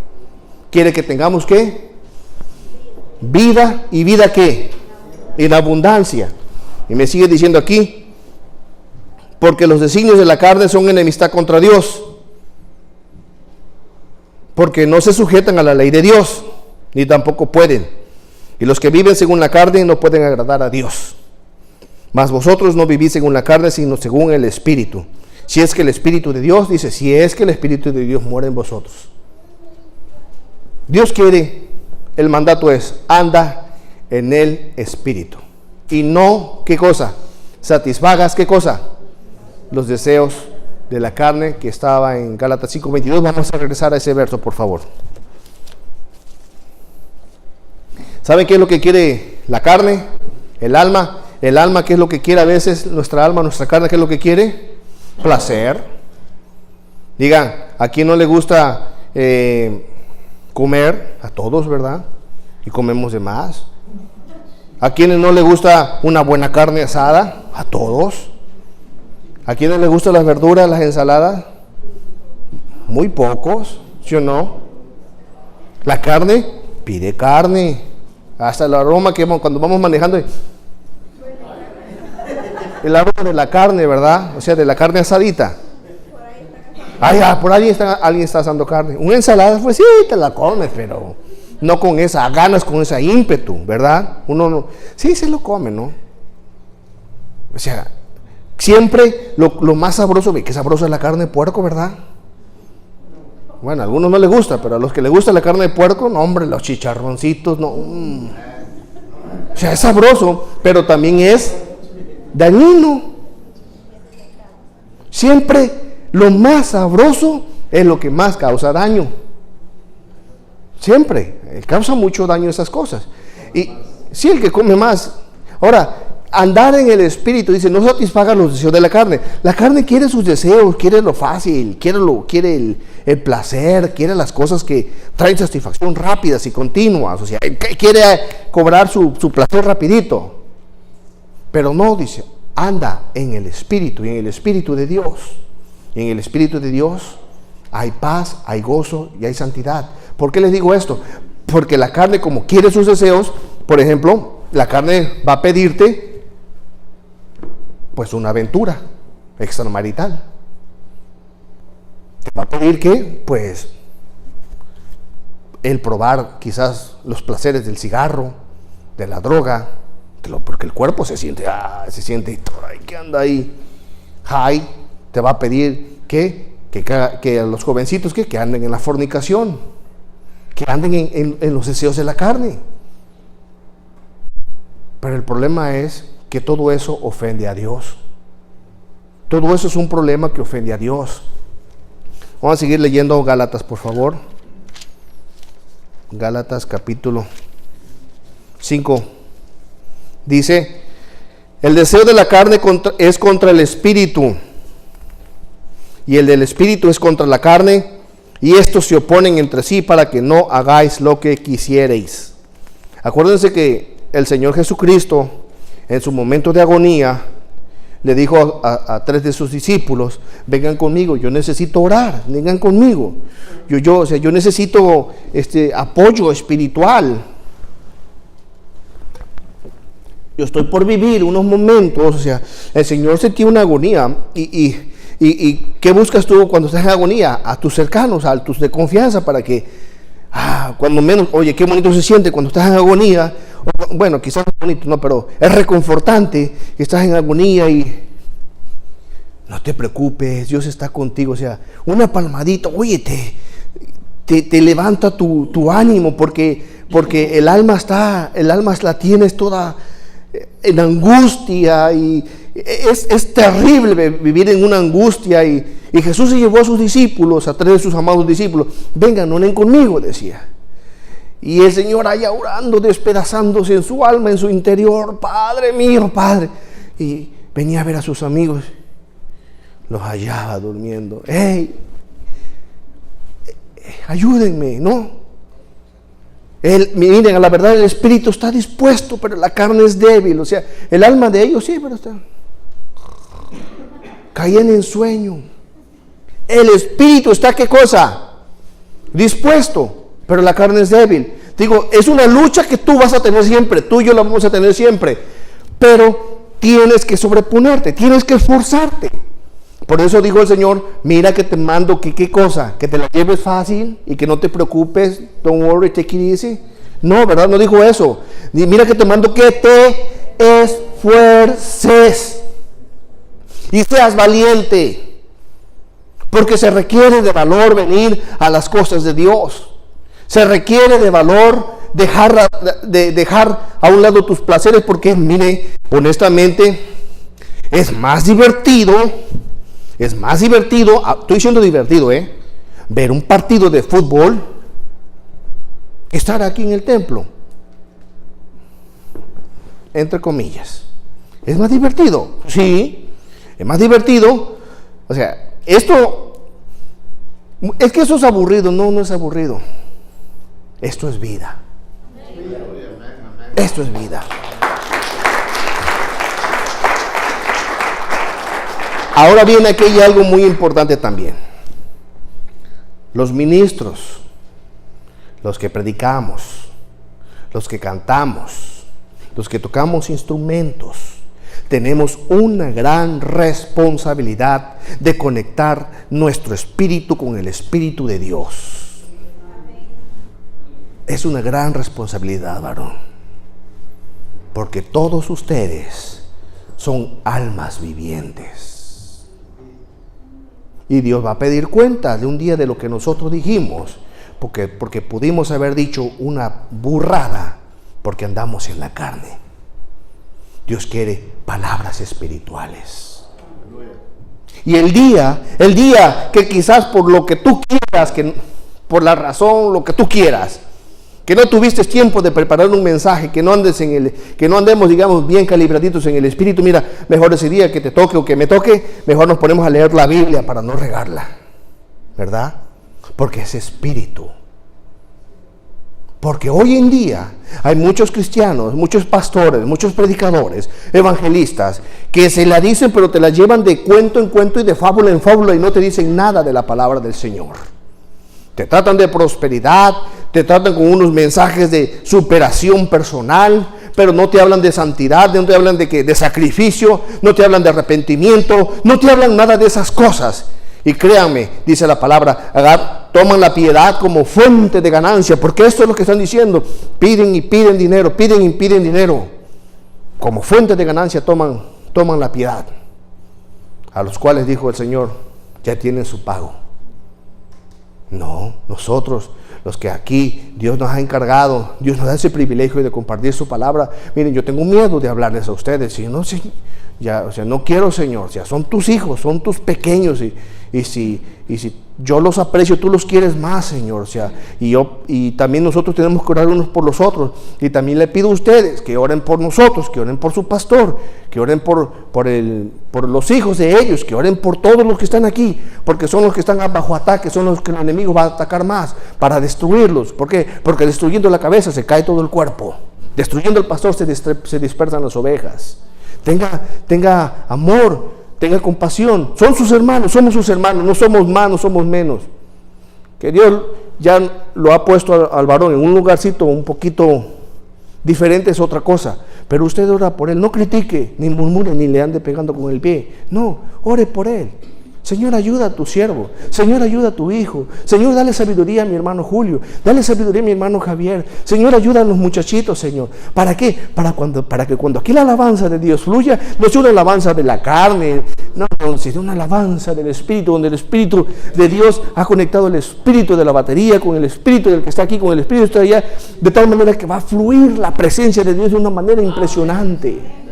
Quiere que tengamos ¿qué? Vida. ¿Y vida qué? En abundancia. Y me sigue diciendo aquí, porque los designios de la carne son enemistad contra Dios, porque no se sujetan a la ley de Dios, ni tampoco pueden. Y los que viven según la carne no pueden agradar a Dios. Mas vosotros no vivís según la carne, sino según el Espíritu. Si es que el Espíritu de Dios, dice, si es que el Espíritu de Dios mora en vosotros. Dios quiere, el mandato es, anda en el Espíritu. Y no, ¿qué cosa? Satisfagas, ¿qué cosa? Los deseos de la carne, que estaba en Gálatas 5:22. Vamos a regresar a ese verso, por favor. ¿Saben qué es lo que quiere la carne? El alma. El alma, ¿qué es lo que quiere a veces? Nuestra alma, nuestra carne, ¿qué es lo que quiere? Placer. Digan, ¿a quién no le gusta comer? A todos, ¿verdad? Y comemos de más. ¿A quiénes no le gusta una buena carne asada? A todos. ¿A quiénes les gustan las verduras, las ensaladas? Muy pocos, ¿sí o no? La carne, pide carne. Hasta el aroma que cuando vamos manejando, el aroma de la carne, ¿verdad? O sea, de la carne asadita. Por ahí alguien está asando carne. Una ensalada, pues sí, te la comes, pero no con esa ganas, con ese ímpetu, ¿verdad? Uno no, sí se lo come, ¿no? O sea, siempre lo más sabroso, qué sabrosa es la carne de puerco, ¿verdad? Bueno, a algunos no les gusta, pero a los que les gusta la carne de puerco, no, hombre, los chicharroncitos, no. O sea, es sabroso, pero también es dañino. Siempre lo más sabroso es lo que más causa daño. Siempre causa mucho daño esas cosas. Y sí, el que come más. Ahora, andar en el Espíritu, dice, no satisfaga los deseos de la carne. La carne quiere sus deseos, quiere lo fácil, quiere el placer, quiere las cosas que traen satisfacción rápidas y continuas. O sea, quiere cobrar su placer rapidito. Pero no, dice, anda en el Espíritu, y en el Espíritu de Dios. Y en el Espíritu de Dios hay paz, hay gozo y hay santidad. ¿Por qué les digo esto? Porque la carne, como quiere sus deseos, por ejemplo, la carne va a pedirte pues una aventura extramarital. Te va a pedir que, pues, el probar quizás los placeres del cigarro, de la droga, porque el cuerpo se siente que anda ahí high. Te va a pedir que a los jovencitos que anden en la fornicación, que anden en los deseos de la carne. Pero el problema es que todo eso ofende a Dios. Todo eso es un problema que ofende a Dios. Vamos a seguir leyendo Gálatas, por favor. Gálatas capítulo 5. Dice, el deseo de la carne es contra el Espíritu, y el del Espíritu es contra la carne, y estos se oponen entre sí para que no hagáis lo que quisierais. Acuérdense que el Señor Jesucristo, en su momento de agonía, le dijo a 3 de sus discípulos, vengan conmigo, yo necesito orar, vengan conmigo. Yo necesito apoyo espiritual. Yo estoy por vivir unos momentos, o sea, el Señor sentía una agonía. ¿Y qué buscas tú cuando estás en agonía? A tus cercanos, a tus de confianza, para que, cuando menos, oye, qué bonito se siente cuando estás en agonía. Bueno, quizás no es bonito, no, pero es reconfortante que estás en agonía y no te preocupes, Dios está contigo. O sea, una palmadita, oye, te levanta tu ánimo, porque el alma la tienes toda en angustia, y es terrible vivir en una angustia. Y Jesús se llevó a sus discípulos, a 3 de sus amados discípulos. Vengan, oren conmigo, decía. Y el Señor allá orando, despedazándose en su alma, en su interior. Padre mío, Padre. Y venía a ver a sus amigos. Los hallaba durmiendo. ¡Hey! Ayúdenme, ¿no? Miren, a la verdad el espíritu está dispuesto, pero la carne es débil. O sea, el alma de ellos sí, pero está. Caían en sueño. El espíritu está, ¿qué cosa? Dispuesto, pero la carne es débil. Digo, es una lucha que tú vas a tener siempre, tú y yo la vamos a tener siempre, pero tienes que sobreponerte, tienes que esforzarte. Por eso dijo el Señor, mira que te mando que qué cosa, que te la lleves fácil y que no te preocupes, don't worry, take it easy. No, ¿verdad? No dijo eso. Mira que te mando que te esfuerces y seas valiente, porque se requiere de valor venir a las cosas de Dios. Se requiere de valor dejar a un lado tus placeres, porque mire, honestamente, es más divertido, estoy siendo divertido, ver un partido de fútbol que estar aquí en el templo, entre comillas. ¿Es más divertido? Sí, es más divertido. O sea, es que eso es aburrido. No es aburrido. Esto es vida. Esto es vida. Ahora viene aquí algo muy importante también. Los ministros, los que predicamos, los que cantamos, los que tocamos instrumentos, tenemos una gran responsabilidad de conectar nuestro espíritu con el Espíritu de Dios. Es una gran responsabilidad, varón, porque todos ustedes son almas vivientes. Y Dios va a pedir cuenta de un día de lo que nosotros dijimos, porque pudimos haber dicho una burrada, porque andamos en la carne. Dios quiere palabras espirituales. Y el día que quizás por lo que tú quieras, por la razón, lo que tú quieras, que no tuviste tiempo de preparar un mensaje, que no andemos, digamos, bien calibraditos en el espíritu, mira, mejor ese día que te toque o que me toque, mejor nos ponemos a leer la Biblia para no regarla, ¿verdad? Porque es espíritu. Porque hoy en día hay muchos cristianos, muchos pastores, muchos predicadores, evangelistas, que se la dicen, pero te la llevan de cuento en cuento y de fábula en fábula, y no te dicen nada de la palabra del Señor. Te tratan de prosperidad, te tratan con unos mensajes de superación personal, pero no te hablan de santidad, no te hablan de sacrificio, no te hablan de arrepentimiento, no te hablan nada de esas cosas. Y créanme, dice la palabra, toman la piedad como fuente de ganancia, porque esto es lo que están diciendo. Piden y piden dinero, piden y piden dinero. Como fuente de ganancia toman la piedad. A los cuales dijo el Señor, ya tienen su pago. No, nosotros, los que aquí Dios nos ha encargado, Dios nos da ese privilegio de compartir su palabra. Miren, yo tengo miedo de hablarles a ustedes, si no, no quiero, Señor, son tus hijos, son tus pequeños, y si yo los aprecio, tú los quieres más, Señor, y también nosotros tenemos que orar unos por los otros, y también le pido a ustedes que oren por nosotros, que oren por su pastor, que oren por los hijos de ellos, que oren por todos los que están aquí, porque son los que están bajo ataque, son los que el enemigo va a atacar más para destruirlos. ¿Por qué? Porque destruyendo la cabeza se cae todo el cuerpo, destruyendo el pastor se dispersan las ovejas. Tenga amor, tenga compasión. Son sus hermanos, somos sus hermanos, no somos más, no somos menos. Que Dios ya lo ha puesto al varón en un lugarcito un poquito diferente, es otra cosa. Pero usted ora por él, no critique, ni murmure, ni le ande pegando con el pie. No, ore por él. Señor, ayuda a tu siervo. Señor, ayuda a tu hijo. Señor, dale sabiduría a mi hermano Julio. Dale sabiduría a mi hermano Javier. Señor, ayuda a los muchachitos, Señor. ¿Para qué? Para que cuando aquí la alabanza de Dios fluya, no sea una alabanza de la carne, no, sino una alabanza del Espíritu, donde el Espíritu de Dios ha conectado el Espíritu de la batería con el Espíritu del que está aquí, con el Espíritu que está allá, de tal manera que va a fluir la presencia de Dios de una manera impresionante.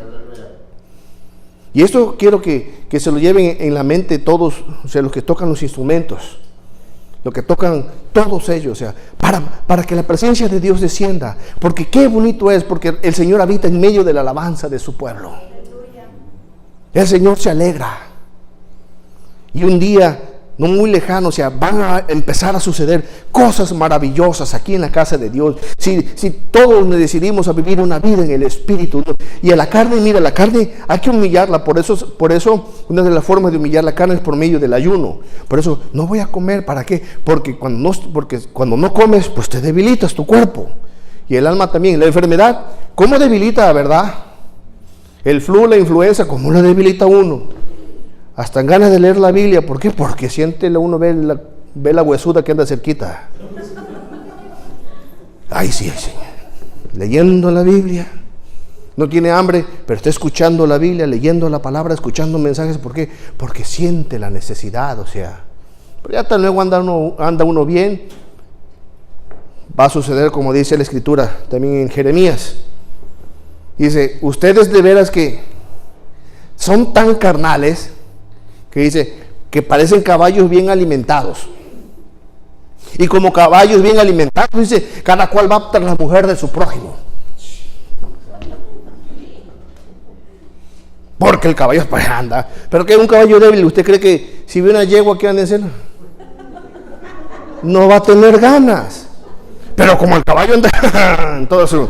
Y esto quiero que se lo lleven en la mente todos, o sea, los que tocan los instrumentos, los que tocan todos ellos, o sea, para que la presencia de Dios descienda. Porque qué bonito es, porque el Señor habita en medio de la alabanza de su pueblo. El Señor se alegra. Y un día, no muy lejano, o sea, van a empezar a suceder cosas maravillosas aquí en la casa de Dios. Si todos nos decidimos a vivir una vida en el Espíritu, ¿no? Y a la carne, mira, la carne hay que humillarla. Por eso una de las formas de humillar la carne es por medio del ayuno. Por eso no voy a comer. ¿Para qué? Porque cuando no comes, pues te debilitas tu cuerpo. Y el alma también. La enfermedad, ¿cómo debilita, verdad? El flu, la influenza, ¿cómo la debilita uno? Hasta en ganas de leer la Biblia. ¿Por qué? Porque uno ve la huesuda que anda cerquita. Ay, sí, Señor. Leyendo la Biblia. No tiene hambre, pero está escuchando la Biblia, leyendo la palabra, escuchando mensajes. ¿Por qué? Porque siente la necesidad, o sea. Pero ya tan luego anda uno bien. Va a suceder como dice la Escritura, también en Jeremías. Dice, ustedes de veras que son tan carnales, que dice que parecen caballos bien alimentados. Y como caballos bien alimentados, dice, cada cual va tras la mujer de su prójimo. Porque el caballo pues anda. Pero que es un caballo débil. ¿Usted cree que si ve una yegua que anda en cena, no va a tener ganas? Pero como el caballo anda en todo su...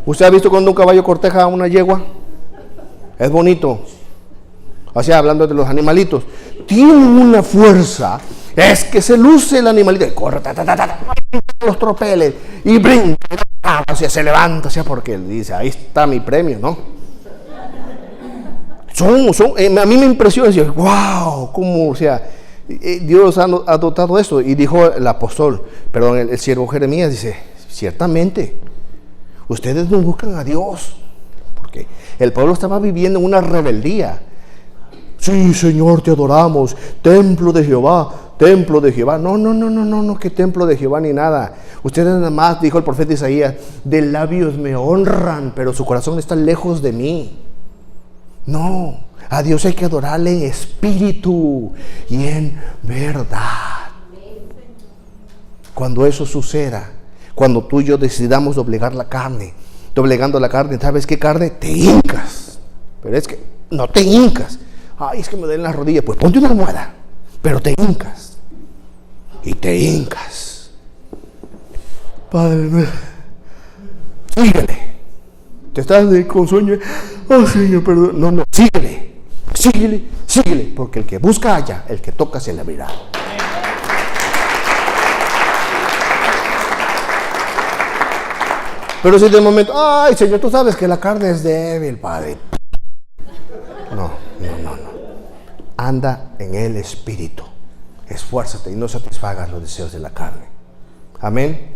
¿Usted ha visto cuando un caballo corteja a una yegua? Es bonito. O sea, hablando de los animalitos, tienen una fuerza, es que se luce el animalito y corre, los tropeles y brinca, o sea, se levanta, o sea, porque él dice, ahí está mi premio, ¿no? A mí me impresiona, decir, wow, cómo, o sea, Dios ha dotado esto. Y dijo el siervo Jeremías, dice, ciertamente, ustedes no buscan a Dios, porque el pueblo estaba viviendo en una rebeldía. Sí, Señor, te adoramos, templo de Jehová, templo de Jehová. No, que templo de Jehová ni nada. Ustedes nada más, dijo el profeta Isaías, de labios me honran, pero su corazón está lejos de mí. No, a Dios hay que adorarle en espíritu y en verdad. Cuando eso suceda, cuando tú y yo decidamos doblegando la carne, ¿sabes qué carne? Te hincas. Pero es que no te hincas. Ay, es que me duelen las rodillas. Pues ponte una almohada, pero te hincas. Y te hincas. Padre, síguele. Te estás con sueño. Oh, Señor, perdón. No, síguele. Porque el que busca halla, el que toca se le abrirá. Pero si de momento, ay, Señor, tú sabes que la carne es débil, Padre. No. Anda en el Espíritu. Esfuérzate y no satisfagas los deseos de la carne. Amén.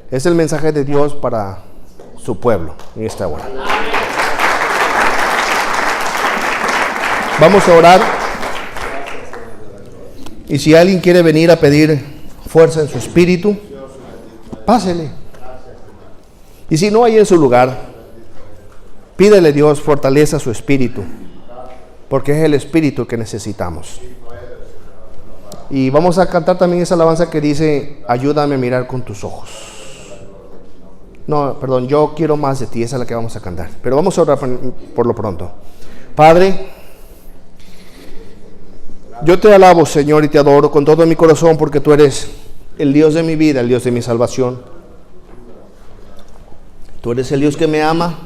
Es el mensaje de Dios para su pueblo en esta hora. Vamos a orar. Y si alguien quiere venir a pedir fuerza en su espíritu, pásele. Y si no hay en su lugar, pídele a Dios fortaleza a su espíritu, porque es el espíritu que necesitamos. Y vamos a cantar también esa alabanza que dice, ayúdame a mirar con tus ojos. No, perdón, yo quiero más de ti, esa es la que vamos a cantar. Pero vamos a orar por lo pronto. Padre, yo te alabo, Señor, y te adoro con todo mi corazón, porque tú eres el Dios de mi vida, el Dios de mi salvación. Tú eres el Dios que me ama,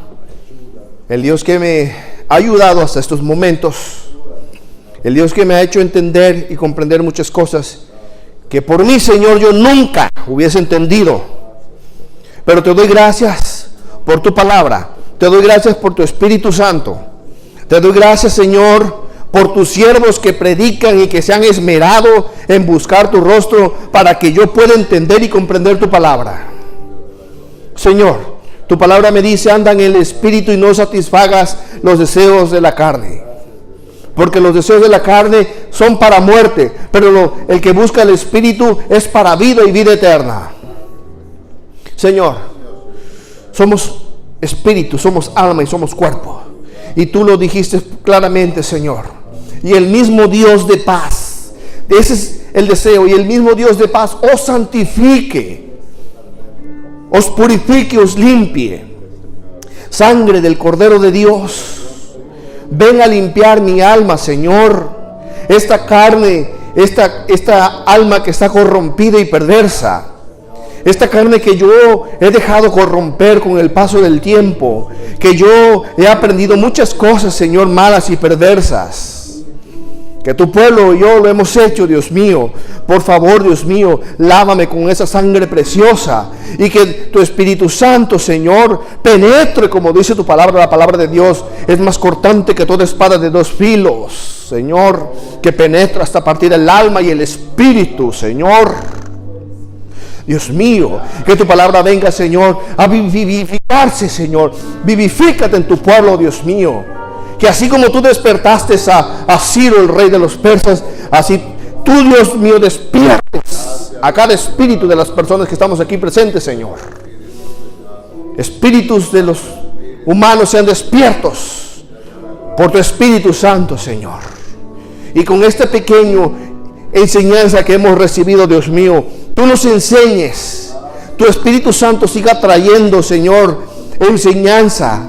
el Dios que me ha ayudado hasta estos momentos, el Dios que me ha hecho entender y comprender muchas cosas que por mí, Señor, yo nunca hubiese entendido. Pero te doy gracias por tu palabra, te doy gracias por tu Espíritu Santo, te doy gracias, Señor, por tus siervos que predican y que se han esmerado en buscar tu rostro para que yo pueda entender y comprender tu palabra. Señor, tu palabra me dice, anda en el Espíritu y no satisfagas los deseos de la carne. Porque los deseos de la carne son para muerte, pero el que busca el Espíritu es para vida y vida eterna. Señor, somos espíritu, somos alma y somos cuerpo. Y tú lo dijiste claramente, Señor. Y el mismo Dios de paz, ese es el deseo, y el mismo Dios de paz os santifique, os purifique, os limpie. Sangre del Cordero de Dios, ven a limpiar mi alma, Señor. Esta carne, esta alma que está corrompida y perversa. Esta carne que yo he dejado corromper con el paso del tiempo. Que yo he aprendido muchas cosas, Señor, malas y perversas. Que tu pueblo y yo lo hemos hecho, Dios mío. Por favor, Dios mío, lávame con esa sangre preciosa. Y que tu Espíritu Santo, Señor, penetre, como dice tu palabra, la palabra de Dios es más cortante que toda espada de dos filos, Señor, que penetra hasta partir el alma y el espíritu, Señor. Dios mío, que tu palabra venga, Señor, a vivificarse, Señor. Vivifícate en tu pueblo, Dios mío. Que así como tú despertaste a Ciro, el rey de los persas, así tú, Dios mío, despiertes a cada espíritu de las personas que estamos aquí presentes, Señor. Espíritus de los humanos sean despiertos por tu Espíritu Santo, Señor. Y con esta pequeña enseñanza que hemos recibido, Dios mío, tú nos enseñes. Tu Espíritu Santo siga trayendo, Señor, enseñanza,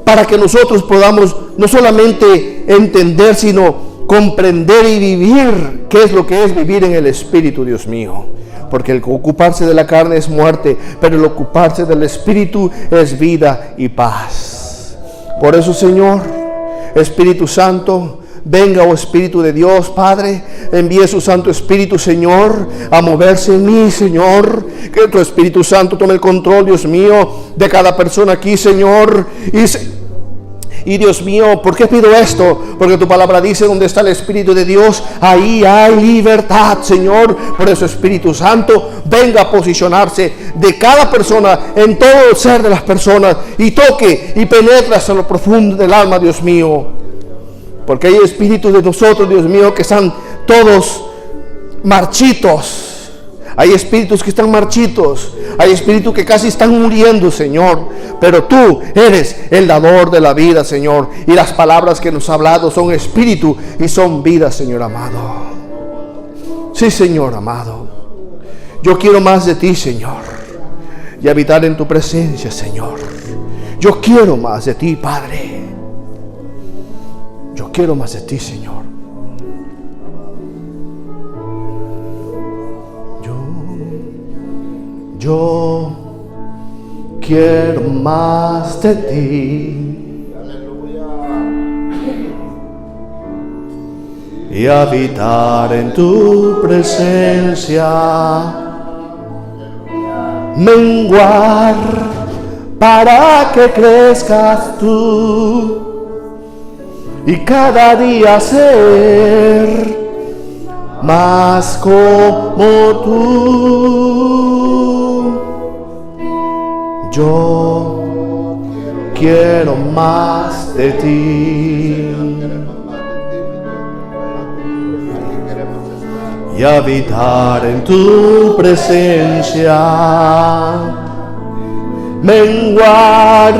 para que nosotros podamos no solamente entender, sino comprender y vivir qué es lo que es vivir en el Espíritu, Dios mío. Porque el ocuparse de la carne es muerte, pero el ocuparse del Espíritu es vida y paz. Por eso, Señor, Espíritu Santo, venga, oh Espíritu de Dios, Padre, envíe su Santo Espíritu, Señor, a moverse en mí, Señor. Que tu Espíritu Santo tome el control, Dios mío, de cada persona aquí, Señor. Y Dios mío, ¿por qué pido esto? Porque tu palabra dice, donde está el Espíritu de Dios, ahí hay libertad, Señor. Por eso, Espíritu Santo, venga a posicionarse de cada persona, en todo el ser de las personas, y toque y penetre hasta lo profundo del alma, Dios mío. Porque hay espíritus de nosotros, Dios mío, que están todos marchitos. Hay espíritus que están marchitos. Hay espíritus que casi están muriendo, Señor. Pero tú eres el dador de la vida, Señor. Y las palabras que nos ha hablado son espíritu y son vida, Señor amado. Sí, Señor amado. Yo quiero más de ti, Señor. Y habitar en tu presencia, Señor. Yo quiero más de ti, Padre. Yo quiero más de ti, Señor. Yo quiero más de ti. Y habitar en tu presencia. Menguar para que crezcas tú. Y cada día ser más como tú. Yo quiero más de ti. Y habitar en tu presencia. Menguar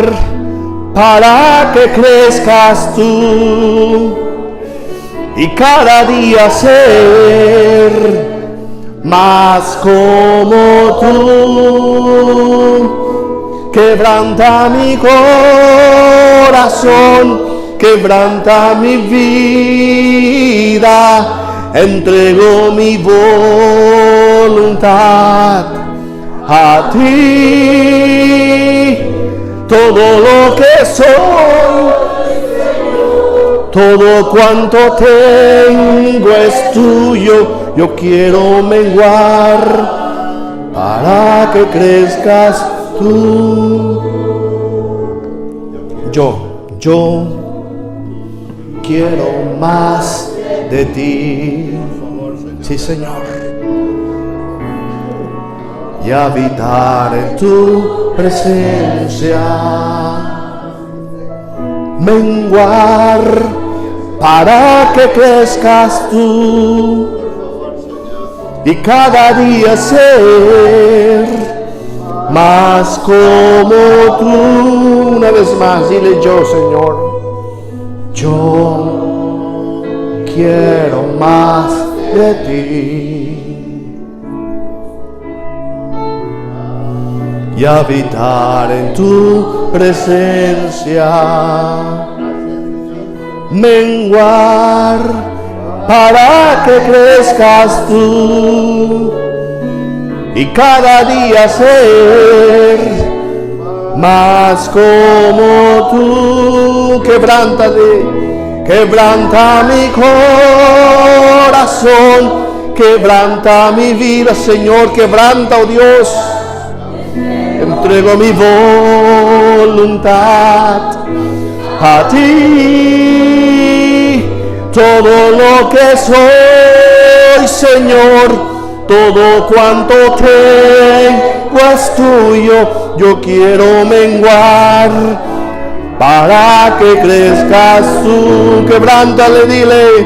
para que crezcas tú y cada día ser más como tú. Quebranta mi corazón, quebranta mi vida, entrego mi voluntad a ti. Todo lo que soy, todo cuanto tengo es tuyo. Yo quiero menguar para que crezcas tú. Yo quiero más de ti. Sí, Señor. Y habitar en tu presencia. Menguar para que crezcas tú. Y cada día ser más como tú. Una vez más, dile yo, Señor. Yo quiero más de ti. Y habitar en tu presencia. Menguar para que crezcas tú. Y cada día ser más como tú. Quebranta mi corazón, quebranta mi vida, Señor, quebranta, oh Dios. Entrego mi voluntad a ti, todo lo que soy, Señor. Todo cuanto tengo es tuyo. Yo quiero menguar para que crezcas tú. Quebrántale, dile.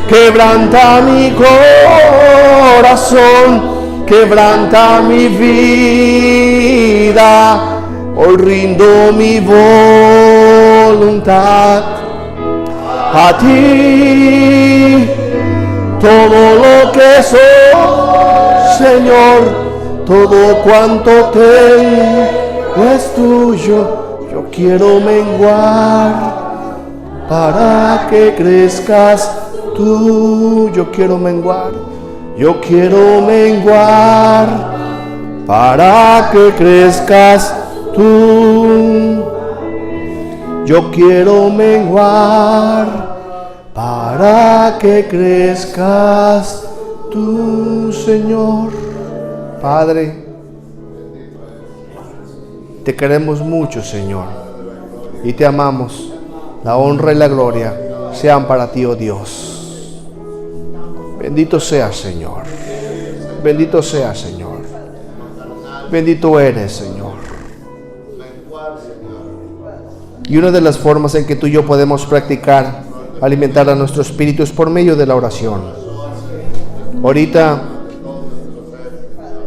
Quebranta mi corazón, quebranta mi vida. Hoy rindo mi voluntad a ti. Todo lo que soy, Señor, todo cuanto tengo es tuyo. Yo quiero menguar para que crezcas tú. Yo quiero menguar. Yo quiero menguar para que crezcas tú. Yo quiero menguar para que crezcas tú, Señor. Padre, te queremos mucho, Señor, y te amamos. La honra y la gloria sean para ti, oh Dios. Bendito seas, Señor. Bendito seas, Señor. Bendito eres, Señor. Y una de las formas en que tú y yo podemos practicar alimentar a nuestro espíritu es por medio de la oración. Ahorita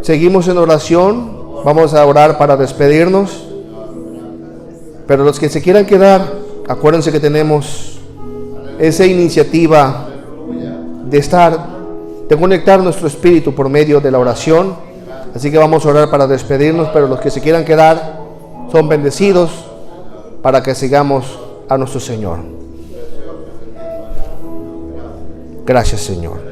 seguimos en oración, vamos a orar para despedirnos, pero los que se quieran quedar, acuérdense que tenemos esa iniciativa de conectar nuestro espíritu por medio de la oración, así que vamos a orar para despedirnos, pero los que se quieran quedar son bendecidos para que sigamos a nuestro Señor. Gracias, Señor.